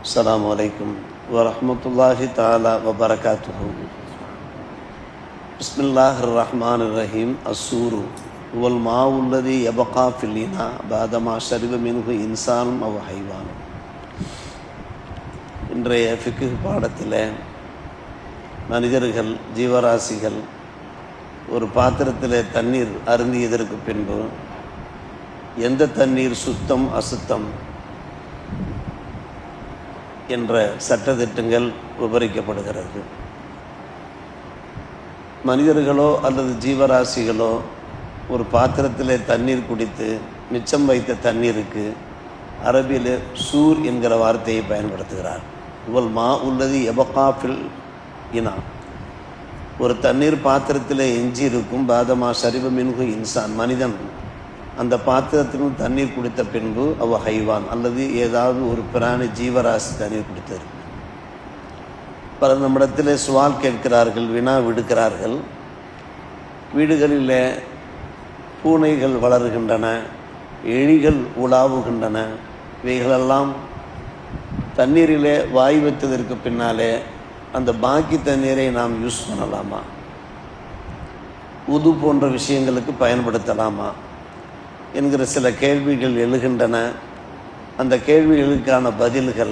அஸ்ஸலாமு அலைக்கும் வரஹ்மத்துல்லாஹி தஆலா வபரகாத்துஹு. பிஸ்மில்லாஹிர் ரஹ்மானிர் ரஹீம். அஸ்ஸூரு வல் மாவுல்லதி யபகா ஃபில் இனா பாதமா ஷரிப மின்ஹு இன்சானும் அவ் ஹைவானும். இன்றைய ஃபிக்ஹ் பாடத்தில் மனிதர்கள், ஜீவராசிகள் ஒரு பாத்திரத்தில் தண்ணீர் அருந்தியதற்கு பின்பு எந்த தண்ணீர் சுத்தம் அசுத்தம் என்ற சட்டத்திட்டங்கள் விவரிக்கப்படுகிறது. மனிதர்களோ அல்லது ஜீவராசிகளோ ஒரு பாத்திரத்தில் தண்ணீர் குடித்து மிச்சம் வைத்த தண்ணீருக்கு அரபியில் சூர் என்கிற வார்த்தையை பயன்படுத்துகிறார். இவள் மா உள்ளது எபகாஃபில் இனா, ஒரு தண்ணீர் பாத்திரத்தில் எஞ்சி இருக்கும் பாதமா ஷரிப மின்ஹு இன்சான், மனிதன் அந்த பாத்திரத்திலும் தண்ணீர் குடித்த பின்பு அவ ஹைவான் அல்லது ஏதாவது ஒரு பிராணி ஜீவராசி தண்ணீர் குடித்தது. பல நம்மிடத்தில் சுவால் கேட்கிறார்கள், வினா விடுக்கிறார்கள். வீடுகளில் பூனைகள் வளர்கின்றன, எலிகள் உலாவுகின்றன. இவைகளெல்லாம் தண்ணீரிலே வாய் வைத்ததற்கு பின்னாலே அந்த பாக்கி தண்ணீரை நாம் யூஸ் பண்ணலாமா? உது போன்ற விஷயங்களுக்கு பயன்படுத்தலாமா என்கிற சில கேள்விகள் எழுகின்றன. அந்த கேள்விகளுக்கான பதில்கள்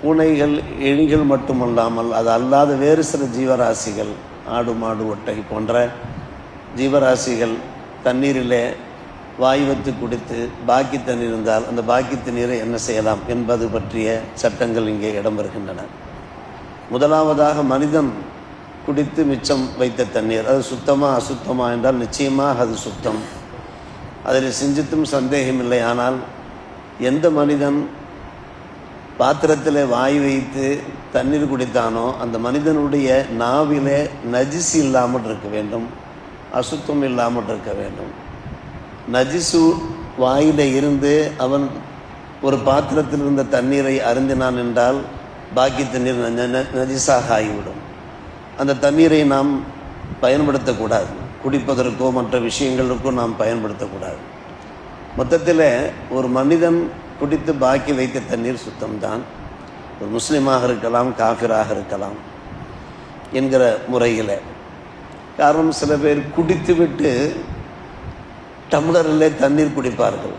பூனைகள், எலிகள் மட்டுமல்லாமல் அது அல்லாத வேறு சில ஜீவராசிகள், ஆடு மாடு ஒட்டகை போன்ற ஜீவராசிகள் தண்ணீரிலே வாய் வைத்து குடித்து பாக்கி தண்ணீர் இருந்தால் அந்த பாக்கி தண்ணீரை என்ன செய்யலாம் என்பது பற்றிய சட்டங்கள் இங்கே இடம்பெறுகின்றன. முதலாவதாக, மனிதன் குடித்து மிச்சம் வைத்த தண்ணீர் அது சுத்தமா அசுத்தமா என்றால் நிச்சயமாக அது சுத்தம், அதில் சிந்தித்தும் சந்தேகமில்லை. ஆனால் எந்த மனிதன் பாத்திரத்தில் வாய் வைத்து தண்ணீர் குடித்தானோ அந்த மனிதனுடைய நாவிலே நஜிஸ் இல்லாமல் இருக்க வேண்டும், அசுத்தம் இல்லாமல் இருக்க வேண்டும். நஜிசு வாயில இருந்து அவன் ஒரு பாத்திரத்தில் இருந்த தண்ணீரை அருந்தினான் என்றால் பாக்கி தண்ணீர் நஜிஸாக ஆகிவிடும். அந்த தண்ணீரை நாம் பயன்படுத்தக்கூடாது, குடிப்பதற்கோ மற்ற விஷயங்களுக்கோ நாம் பயன்படுத்தக்கூடாது. மொத்தத்தில் ஒரு மனிதன் குடித்து பாக்கி வைத்த தண்ணீர் சுத்தம்தான். ஒரு முஸ்லீமாக இருக்கலாம், காஃபிராக இருக்கலாம் என்கிற முறையில். காரணம், சில பேர் குடித்து விட்டு டம்ளரில் தண்ணீர் குடிப்பார்கள்.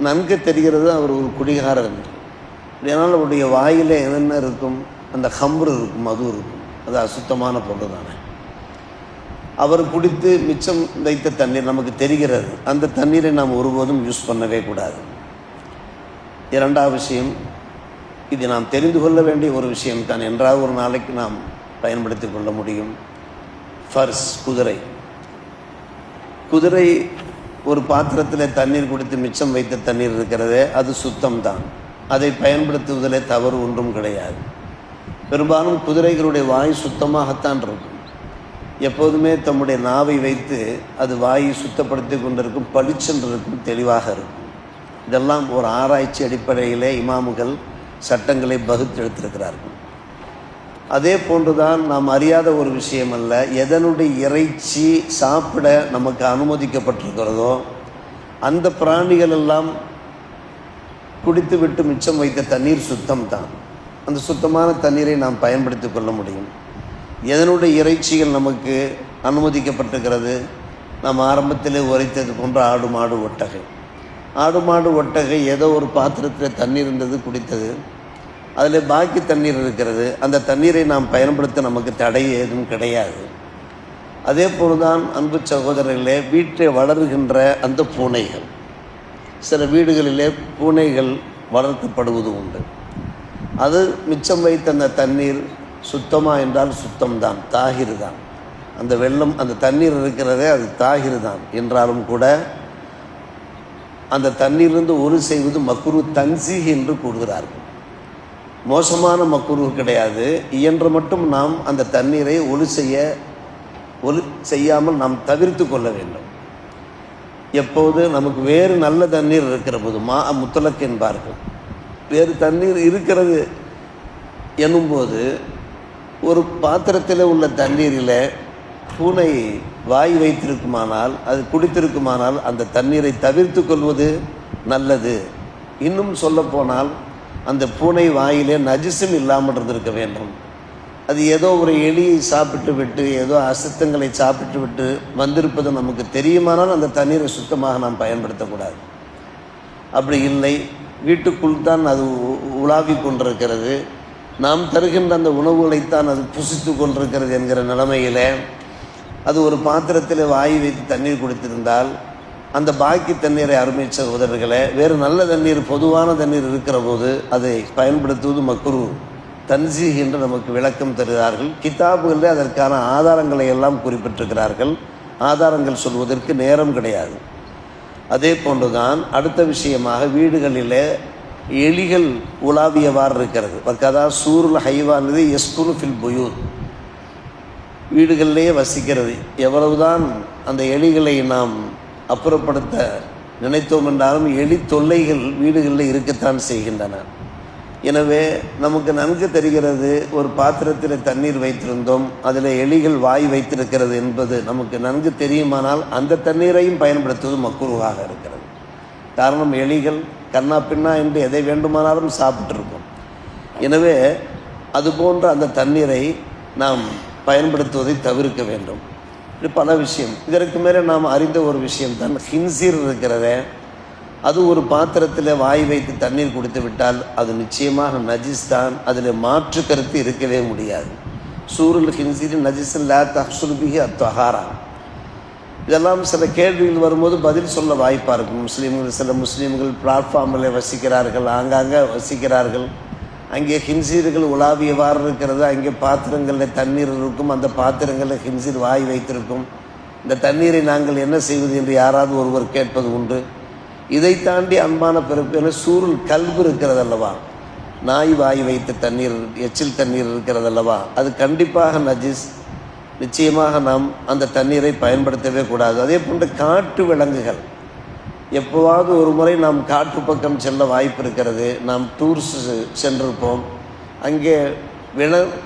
நன்கு தெரிகிறது அவர் ஒரு குடிகாரர் என்று. இதனால் அவருடைய வாயில் என்னென்ன இருக்கும்? அந்த ஹம்ரு இருக்கும், மது இருக்கும். அது அசுத்தமான பொருள் தானே. அவர் குடித்து மிச்சம் வைத்த தண்ணீர் நமக்கு தெரிகிறது. அந்த தண்ணீரை நாம் ஒருபோதும் யூஸ் பண்ணவே கூடாது. இரண்டாவது விஷயம், இது நாம் தெரிந்து கொள்ள வேண்டிய ஒரு விஷயம் தான். என்றாவது ஒரு நாளைக்கு நாம் பயன்படுத்தி கொள்ள முடியும். ஃபர்ஸ், குதிரை. குதிரை ஒரு பாத்திரத்தில் தண்ணீர் குடித்து மிச்சம் வைத்த தண்ணீர் இருக்கிறதே, அது சுத்தம்தான். அதை பயன்படுத்துவதில் தவறு ஒன்றும் கிடையாது. பெரும்பாலும் குதிரைகளுடைய வாய் சுத்தமாகத்தான் இருக்கும். எப்போதுமே தம்முடைய நாவை வைத்து அது வாயை சுத்தப்படுத்தி கொண்டிருக்கும், பளிச்சென்று இருக்கும், தெளிவாக இருக்கும். இதெல்லாம் ஒரு ஆராய்ச்சி அடிப்படையிலே இமாமுகள் சட்டங்களை வகுத்தெடுத்திருக்கிறார்கள். அதே போன்றுதான் நாம் அறியாத ஒரு விஷயம் அல்ல, எதனுடைய இறைச்சி சாப்பிட நமக்கு அனுமதிக்கப்பட்டிருக்கிறதோ அந்த பிராணிகள் எல்லாம் குடித்து விட்டு மிச்சம் வைத்த தண்ணீர் சுத்தம்தான். அந்த சுத்தமான தண்ணீரை நாம் பயன்படுத்தி கொள்ள முடியும். எதனுடைய இறைச்சிகள் நமக்கு அனுமதிக்கப்பட்டிருக்கிறது? நாம் ஆரம்பத்தில் உரைத்தது போன்ற ஆடு மாடு ஒட்டகை. ஆடு மாடு ஒட்டகை ஏதோ ஒரு பாத்திரத்தில் தண்ணீர் இருந்தது, குடித்தது, அதில் பாக்கி தண்ணீர் இருக்கிறது. அந்த தண்ணீரை நாம் பயன்படுத்த நமக்கு தடை ஏதும் கிடையாது. அதே போல்தான் அன்பு சகோதரர்களே, வீட்டில் வளர்கின்ற அந்த பூனைகள், சில வீடுகளிலே பூனைகள் வளர்க்கப்படுவது உண்டு. அது மிச்சம் வைத்த அந்த தண்ணீர் சுத்தமா என்றால் சுத்தம்தான், தாகிர் தான். அந்த வெள்ளம், அந்த தண்ணீர் இருக்கிறதே அது தாகிர் தான். என்றாலும் கூட அந்த தண்ணீரிலிருந்து ஒரு செய்வது மக்ரூ தன்சீஹ் என்று கூறுகிறார்கள். மோசமான மக்ரூ கிடையாது. இயன்ற மட்டும் நாம் அந்த தண்ணீரை ஒலி செய்யாமல் நாம் தவிர்த்து கொள்ள வேண்டும். எப்போது நமக்கு வேறு நல்ல தண்ணீர் இருக்கிற போது, மா முத்தலக் என்பார்கள், வேறு தண்ணீர் இருக்கிறது எனும்போது ஒரு பாத்திரத்தில் உள்ள தண்ணீரில் பூனை வாய் வைத்திருக்குமானால், அது குடித்திருக்குமானால் அந்த தண்ணீரை தவிர்த்து கொள்வது நல்லது. இன்னும் சொல்லப்போனால் அந்த பூனை வாயிலே நஜிசும் இல்லாமல் இருந்திருக்க வேண்டும். அது ஏதோ ஒரு எலியை சாப்பிட்டு விட்டு ஏதோ அசுத்தங்களை சாப்பிட்டு விட்டு வந்திருப்பது நமக்கு தெரியுமானால் அந்த தண்ணீரை சுத்தமாக நாம் பயன்படுத்தக்கூடாது. அப்படி இல்லை, வீட்டுக்குள் தான் அது உலாவி கொண்டிருக்கிறது, நாம் தருகின்ற அந்த உணவுகளைத்தான் அது புசித்து கொண்டிருக்கிறது என்கிற நிலைமையில் அது ஒரு பாத்திரத்தில் வாய் வைத்து தண்ணீர் குடித்திருந்தால் அந்த பாக்கி தண்ணீரை அருமை சகோதரர்களே, வேறு நல்ல தண்ணீர் பொதுவான தண்ணீர் இருக்கிற போது அதை பயன்படுத்துவது மக்ரூ தன்சீஹ் என்று நமக்கு விளக்கம் தருகிறார்கள். கிதாபுகளில் அதற்கான ஆதாரங்களை எல்லாம் குறிப்பிட்டிருக்கிறார்கள். ஆதாரங்கள் சொல்வதற்கு நேரம் கிடையாது. அதே போன்றுதான் அடுத்த விஷயமாக வீடுகளில் எலிகள் உலாவியவாறு இருக்கிறது. பக்கதா சூருல் ஹைவானது எஸ்குனு ஃபில் புயூர், வீடுகளிலேயே வசிக்கிறது. எவ்வளவுதான் அந்த எலிகளை நாம் அப்புறப்படுத்த நினைத்தோம் என்றாலும் எலி தொல்லைகள் வீடுகளில் இருக்கத்தான் செய்கின்றன. எனவே நமக்கு நன்கு தெரிகிறது, ஒரு பாத்திரத்தில் தண்ணீர் வைத்திருந்தோம், அதில் எலிகள் வாய் வைத்திருக்கிறது என்பது நமக்கு நன்கு தெரியுமானால் அந்த தண்ணீரையும் பயன்படுத்துவது மக்ரூஹாக இருக்கிறது. காரணம், எலிகள் கண்ணா பின்னா என்று எதை வேண்டுமானாலும் சாப்பிட்டிருக்கும். எனவே அதுபோன்ற அந்த தண்ணீரை நாம் பயன்படுத்துவதை தவிர்க்க வேண்டும். இது பல விஷயம். இதற்கு மேலே நாம் அறிந்த ஒரு விஷயம்தான் ஹின்சீர் இருக்கிறதே, அது ஒரு பாத்திரத்தில் வாய் வைத்து தண்ணீர் குடித்து விட்டால் அது நிச்சயமாக நஜிஸ் தான். அதில் மாற்று கருத்து இருக்கவே முடியாது. சூருல் ஹின்சீர் நஜிஸ் லா தஹ்சுல் பிஹி அத்வஹாரா. இதெல்லாம் சில கேள்விகள் வரும்போது பதில் சொல்ல வாய்ப்பாக இருக்கும். சில முஸ்லீம்கள் பிளாட்ஃபார்மில் வசிக்கிறார்கள், ஆங்காங்கே வசிக்கிறார்கள். அங்கே ஹின்சீர்கள் உலாவியவாறு இருக்கிறது. அங்கே பாத்திரங்களில் தண்ணீர் இருக்கும், அந்த பாத்திரங்களில் ஹின்சீர் வாய் வைத்திருக்கும். இந்த தண்ணீரை நாங்கள் என்ன செய்வது என்று யாராவது ஒருவர் கேட்பது உண்டு. இதை தாண்டி அன்பான பிறப்பு சூருல் கல்பு இருக்கிறது அல்லவா, நாய் வாய் வைத்த தண்ணீர், எச்சில் தண்ணீர் இருக்கிறது அல்லவா, அது கண்டிப்பாக நஜிஸ். நிச்சயமாக நாம் அந்த தண்ணீரை பயன்படுத்தவே கூடாது. அதே போன்று காட்டு விலங்குகள், எப்போவாவது ஒரு முறை நாம் காட்டு பக்கம் செல்ல வாய்ப்பு இருக்கிறது. நாம் டூர்ஸ் சென்றிருப்போம், அங்கே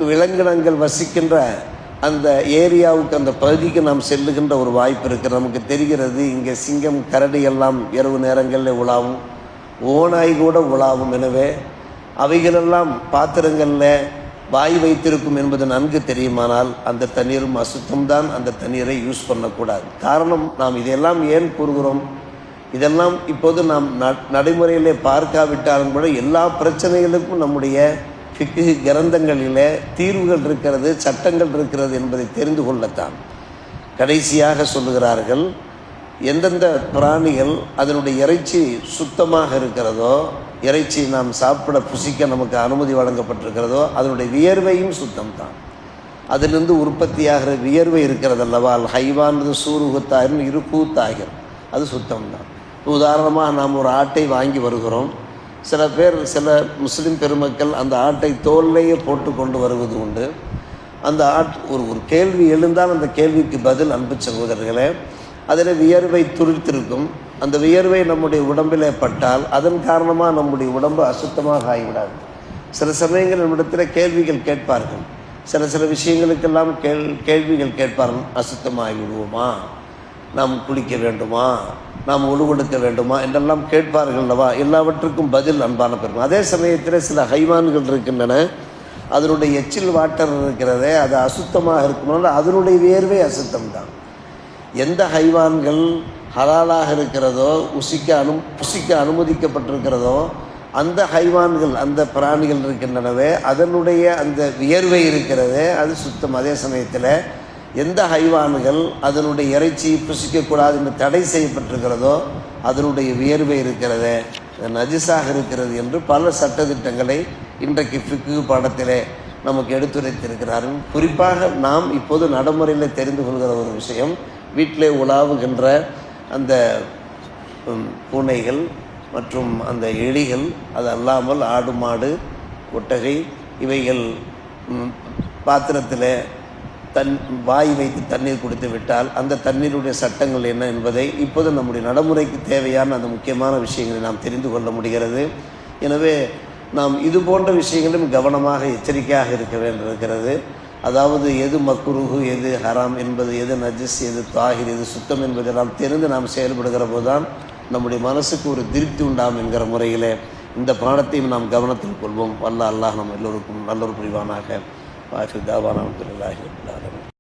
விலங்கினங்கள் வசிக்கின்ற அந்த ஏரியாவுக்கு, அந்த பகுதிக்கு நாம் செல்லுகின்ற ஒரு வாய்ப்பு இருக்கிறது. நமக்கு தெரிகிறது, இங்கே சிங்கம் கரடி எல்லாம் இரவு நேரங்களில் உலாவும், ஓநாய் கூட உலாவும். எனவே அவைகளெல்லாம் பாத்திரங்களில் வாய் வைத்திருக்கும் என்பது நன்கு தெரியுமானால் அந்த தண்ணீரும் அசுத்தம்தான். அந்த தண்ணீரை யூஸ் பண்ணக்கூடாது. காரணம், நாம் இதையெல்லாம் ஏன் கூறுகிறோம், இதெல்லாம் இப்போது நாம் நடைமுறையிலே பார்க்காவிட்டாலும் கூட எல்லா பிரச்சனைகளுக்கும் நம்முடைய ஃபிக்ஹ் கிரந்தங்களிலே தீர்வுகள் இருக்கிறது, சட்டங்கள் இருக்கிறது என்பதை தெரிந்து கொள்ளத்தான். கடைசியாக சொல்லுகிறார்கள், எந்தெந்த பிராணிகள் அதனுடைய இறைச்சி சுத்தமாக இருக்கிறதோ, இறைச்சி நாம் சாப்பிட புசிக்க நமக்கு அனுமதி வழங்கப்பட்டிருக்கிறதோ, அதனுடைய வியர்வையும் சுத்தம்தான். அதிலிருந்து உற்பத்தியாகிற வியர்வை இருக்கிறது அல்லவா, ஹைவானது சூருகுத்தாயிரம் இருப்பூத்தாகிர், அது சுத்தம்தான். உதாரணமாக நாம் ஒரு ஆட்டை வாங்கி வருகிறோம். சில பேர், சில முஸ்லீம் பெருமக்கள் அந்த ஆட்டை தோல்லையே போட்டு கொண்டு வருவது உண்டு. அந்த ஒரு கேள்வி எழுந்தால் அந்த கேள்விக்கு பதில், அன்பு சகோதரர்களே, அதில் வியர்வை துளிர்த்திருக்கும். அந்த வியர்வை நம்முடைய உடம்பில் பட்டால் அதன் காரணமாக நம்முடைய உடம்பு அசுத்தமாக ஆகிவிடாது. சில சமயங்கள் நம்மிடத்தில் கேள்விகள் கேட்பார்கள், சில விஷயங்களுக்கெல்லாம் கேள்விகள் கேட்பார்கள். அசுத்தமாகி விடுவோமா, நாம் குளிக்க வேண்டுமா, நாம் உழுவெடுக்க வேண்டுமா என்றெல்லாம் கேட்பார்கள் அல்லவா. எல்லாவற்றுக்கும் பதில் அன்பான பெரும். அதே சமயத்தில் சில ஹைவான்கள் இருக்கின்றன, அதனுடைய எச்சில் வாட்டர் இருக்கிறதே அது அசுத்தமாக இருக்கும்போது அதனுடைய வியர்வை அசுத்தம்தான். எந்த ஹைவான்கள் ஹலாலாக இருக்கிறதோ, புசிக்க அனுமதிக்கப்பட்டிருக்கிறதோ, அந்த ஹைவான்கள், அந்த பிராணிகள் இருக்கின்றனவே, அதனுடைய அந்த வியர்வை இருக்கிறதே அது சுத்தம். அதே சமயத்தில் எந்த ஹைவான்கள் அதனுடைய இறைச்சி புசிக்கக்கூடாது என்று தடை செய்யப்பட்டிருக்கிறதோ அதனுடைய வியர்வை இருக்கிறதே நஜிஸாக இருக்கிறது என்று பல சட்டத்திட்டங்களை இன்றைக்கு ஃபிக்ஹ் பாடத்திலே நமக்கு எடுத்துரைத்திருக்கிறார்கள். குறிப்பாக நாம் இப்போது நடைமுறையில் தெரிந்து கொள்கிற ஒரு விஷயம், வீட்டிலே உலாவுகின்ற அந்த பூனைகள் மற்றும் அந்த எலிகள், அது அல்லாமல் ஆடு மாடு ஒட்டகை இவைகள் பாத்திரத்தில் வாய் வைத்து தண்ணீர் குடித்து விட்டால் அந்த தண்ணீருடைய சட்டங்கள் என்ன என்பதை இப்போது நம்முடைய நடைமுறைக்கு தேவையான அந்த முக்கியமான விஷயங்களை நாம் தெரிந்து கொள்ள முடிகிறது. எனவே நாம் இது போன்ற விஷயங்களும் கவனமாக எச்சரிக்கையாக இருக்க வேண்டியிருக்கிறது. அதாவது எது மக்ரூஹு, எது ஹராம் என்பது, எது நஜிஸ், எது தாஹிர், எது சுத்தம் என்பதெல்லாம் தெரிந்து நாம் செயல்படுகிற போதுதான் நம்முடைய மனசுக்கு ஒரு திருப்தி உண்டாம் என்கிற முறையில் இந்த பாடத்தையும் நாம் கவனத்தில் கொள்வோம். வல்ல அல்லாஹ் நம் எல்லோருக்கும் நல்லொரு புரிவானாக. வாஹிர் தாவானா அல்ஹம்துலில்லாஹி ரப்பில் ஆலமீன்.